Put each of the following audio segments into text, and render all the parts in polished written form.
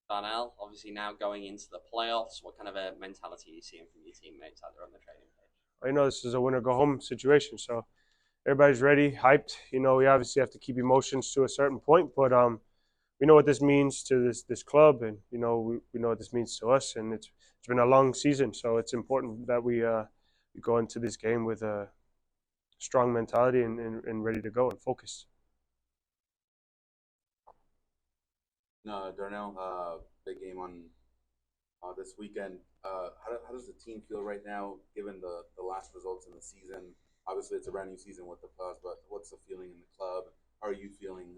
Darnell, obviously now going into the playoffs, what kind of a mentality are you seeing from your teammates out there on the training page? I know this is a winner go home situation, so everybody's ready, hyped. We obviously have to keep emotions to a certain point, but we know what this means to this club, and we know what this means to us, and it's been a long season, so it's important that we go into this game with a strong mentality and ready to go and focus. No, Darnell, big game on this weekend. How does the team feel right now, given the last results in the season? Obviously, it's a brand new season with the playoffs, but what's the feeling in the club? How are you feeling,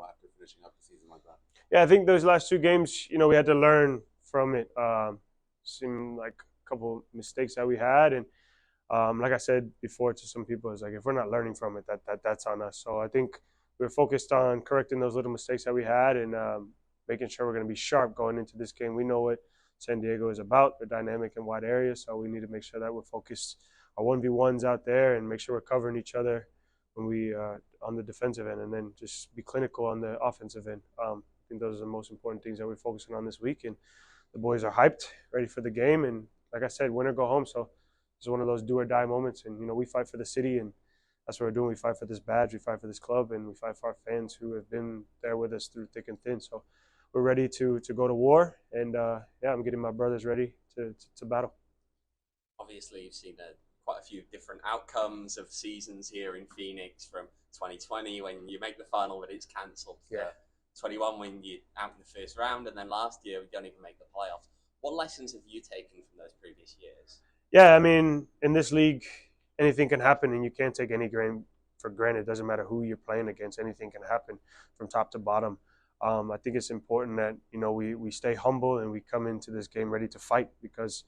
after finishing up the season like that? Yeah, I think those last two games, we had to learn from it. Seemed like a couple mistakes that we had, and like I said before to some people, it's like if we're not learning from it, that's on us. So I think we're focused on correcting those little mistakes that we had and making sure we're going to be sharp going into this game. We know what San Diego is about, the dynamic and wide area, so we need to make sure that we're focused our 1v1s out there and make sure we're covering each other when we on the defensive end, and then just be clinical on the offensive end. I think those are the most important things that we're focusing on this week, and the boys are hyped, ready for the game, and like I said, win or go home. So it's one of those do or die moments, and we fight for the city, and that's what we're doing. We fight for this badge, we fight for this club, and we fight for our fans who have been there with us through thick and thin. So we're ready to go to war, and yeah, I'm getting my brothers ready to battle. Obviously, you've seen quite a few different outcomes of seasons here in Phoenix from 2020 when you make the final but it's cancelled, Yeah. 21 when you're out in the first round, and then last year we don't even make the playoffs. What lessons have you taken from those previous years? Yeah, I mean, in this league, anything can happen, and you can't take any game for granted. It doesn't matter who you're playing against; anything can happen from top to bottom. I think it's important that we stay humble and we come into this game ready to fight because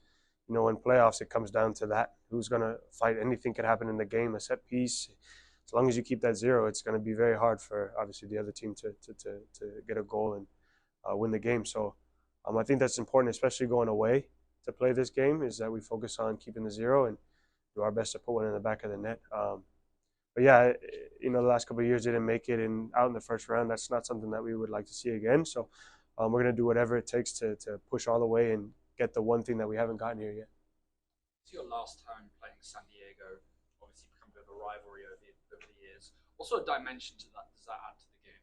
in playoffs it comes down to that: who's going to fight. Anything can happen in the game. A set piece, as long as you keep that zero, it's going to be very hard for obviously the other team to get a goal and win the game. So I think that's important, especially going away to play this game, is that we focus on keeping the zero and do our best to put one in the back of the net. But yeah, the last couple of years didn't make it and out in the first round. That's not something that we would like to see again. So we're going to do whatever it takes to push all the way and get the one thing that we haven't gotten here yet. It's your last time playing San Diego. Obviously, become a bit of a rivalry over the years. What sort of dimension to that does that add to the game?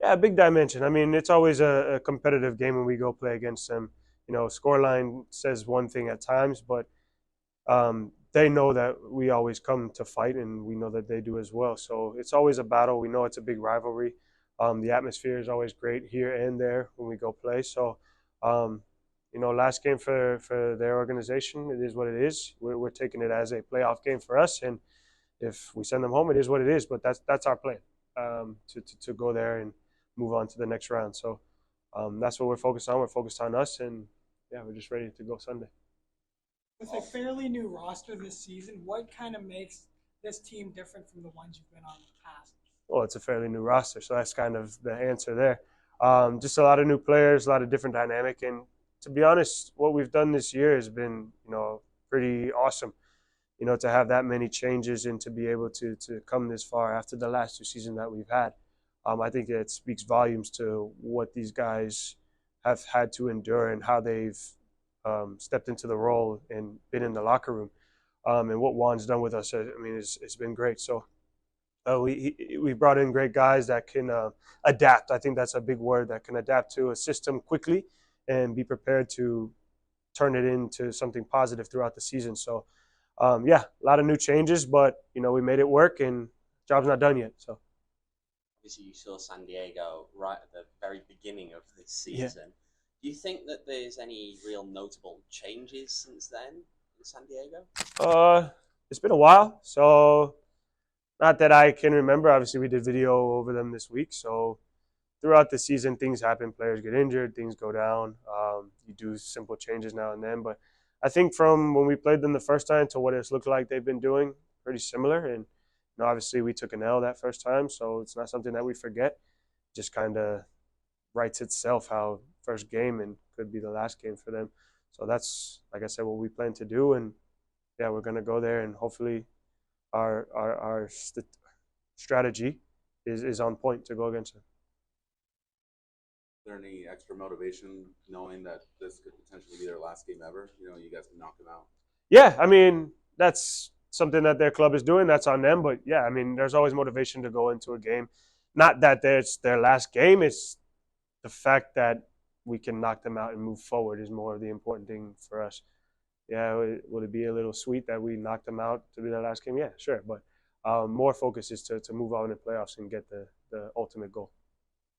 Yeah, big dimension. I mean, it's always a competitive game when we go play against them. Scoreline says one thing at times, but they know that we always come to fight, and we know that they do as well. So it's always a battle. We know it's a big rivalry. The atmosphere is always great here and there when we go play. So, last game for their organization, it is what it is. We're taking it as a playoff game for us, and if we send them home, it is what it is. But that's our plan, to go there and move on to the next round. So that's what we're focused on. We're focused on us, and yeah, we're just ready to go Sunday. With a fairly new roster this season, what kind of makes this team different from the ones you've been on in the past? Well, it's a fairly new roster, so that's kind of the answer there. Just a lot of new players, a lot of different dynamic, and to be honest, what we've done this year has been, pretty awesome. To have that many changes and to be able to come this far after the last two seasons that we've had, I think it speaks volumes to what these guys have had to endure and how they've stepped into the role and been in the locker room. And what Juan's done with us, I mean, it's been great. So we brought in great guys that can adapt. I think that's a big word, that can adapt to a system quickly and be prepared to turn it into something positive throughout the season. So yeah, a lot of new changes, but we made it work, and job's not done yet. So Obviously, you saw San Diego right at the very beginning of this yeah, season. Do you think that there's any real notable changes since then in San Diego? uh, it's been a while, so not that I can remember. Obviously, we did video over them this week, so throughout the season, things happen. Players get injured, things go down. You do simple changes now and then, but I think from when we played them the first time to what it's looked like they've been doing, pretty similar. And obviously, we took an L that first time, so it's not something that we forget. Just kind of writes itself how first game and could be the last game for them. So that's, like I said, what we plan to do, and yeah, we're gonna go there, and hopefully our strategy is on point to go against them. there any extra motivation knowing that this could potentially be their last game ever? You know, you guys can knock them out. Yeah, I mean that's something that their club is doing. That's on them. But yeah, I mean there's always motivation to go into a game. Not that it's their last game. It's the fact that we can knock them out and move forward is more of the important thing for us. Yeah, would it be a little sweet that we knocked them out to be their last game? Yeah, sure. But more focus is to move on in the playoffs and get the ultimate goal.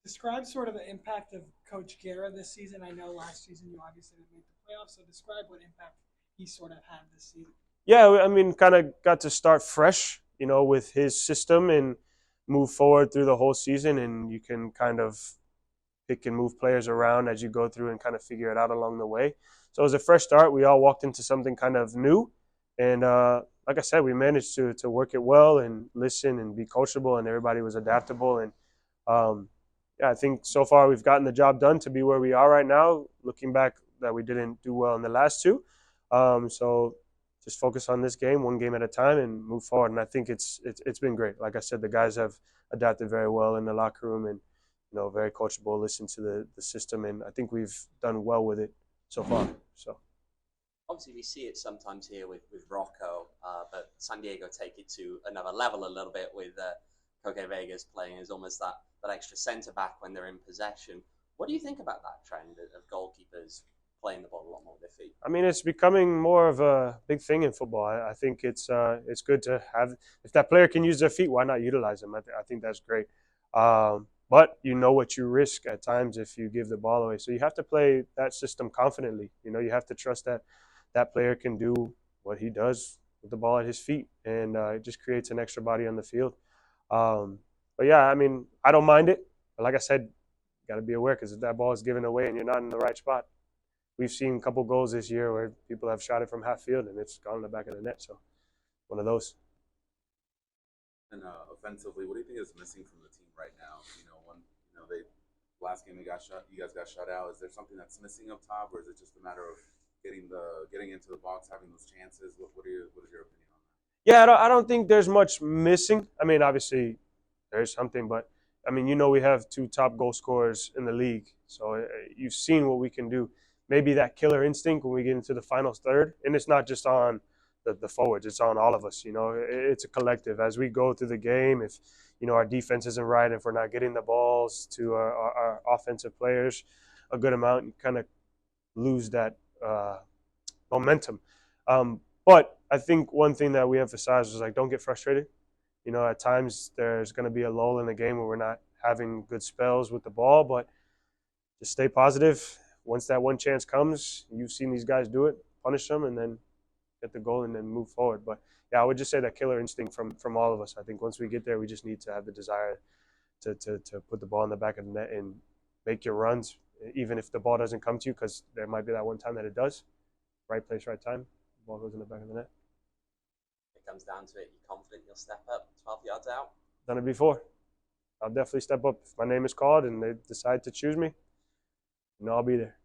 Describe sort of the impact of Coach Guerra this season. I know last season you obviously didn't make the playoffs, so describe what impact he sort of had this season. Yeah, I mean, kind of got to start fresh, with his system and move forward through the whole season, and you can kind of pick and move players around as you go through and kind of figure it out along the way. So it was a fresh start. We all walked into something kind of new, and like I said, we managed to work it well and listen and be coachable, and everybody was adaptable. And yeah, I think so far we've gotten the job done to be where we are right now. Looking back, that we didn't do well in the last two, so just focus on this game, one game at a time, and move forward. And I think it's been great. Like I said, the guys have adapted very well in the locker room, and very coachable, listen to the system, and I think we've done well with it so far. So obviously, we see it sometimes here with Rocco, but San Diego take it to another level a little bit with Coque Vegas playing as almost that extra centre back when they're in possession. What do you think about that trend of goalkeepers playing the ball a lot more with their feet? I mean, it's becoming more of a big thing in football. I think it's good to have, if that player can use their feet, why not utilize them? I think that's great. But you know what you risk at times if you give the ball away. So you have to play that system confidently. You have to trust that that player can do what he does with the ball at his feet, and it just creates an extra body on the field. But yeah, I mean, I don't mind it. But like I said, you got to be aware, because if that ball is given away and you're not in the right spot, we've seen a couple goals this year where people have shot it from half field and it's gone in the back of the net. So one of those. And offensively, what do you think is missing from the team right now? They last game you guys got shut out. Is there something that's missing up top, or is it just a matter of getting into the box, having those chances? What is your opinion on that? Yeah, I don't think there's much missing. I mean, obviously there's something, but I mean, we have two top goal scorers in the league, so you've seen what we can do. Maybe that killer instinct when we get into the final third, and it's not just on the forwards, it's on all of us. It's a collective. As we go through the game, if our defense isn't right, if we're not getting the balls to our offensive players a good amount, you kind of lose that momentum. But I think one thing that we emphasize was, don't get frustrated. At times there's going to be a lull in the game where we're not having good spells with the ball, but just stay positive. Once that one chance comes, you've seen these guys do it, punish them, and then get the goal and then move forward. But yeah, I would just say that killer instinct from all of us. I think once we get there, we just need to have the desire to put the ball in the back of the net and make your runs, even if the ball doesn't come to you, because there might be that one time that it does. Right place, right time. The ball goes in the back of the net. It comes down to it. You're confident you'll step up 12 yards out? Done it before. I'll definitely step up. If my name is called and they decide to choose me, I'll be there.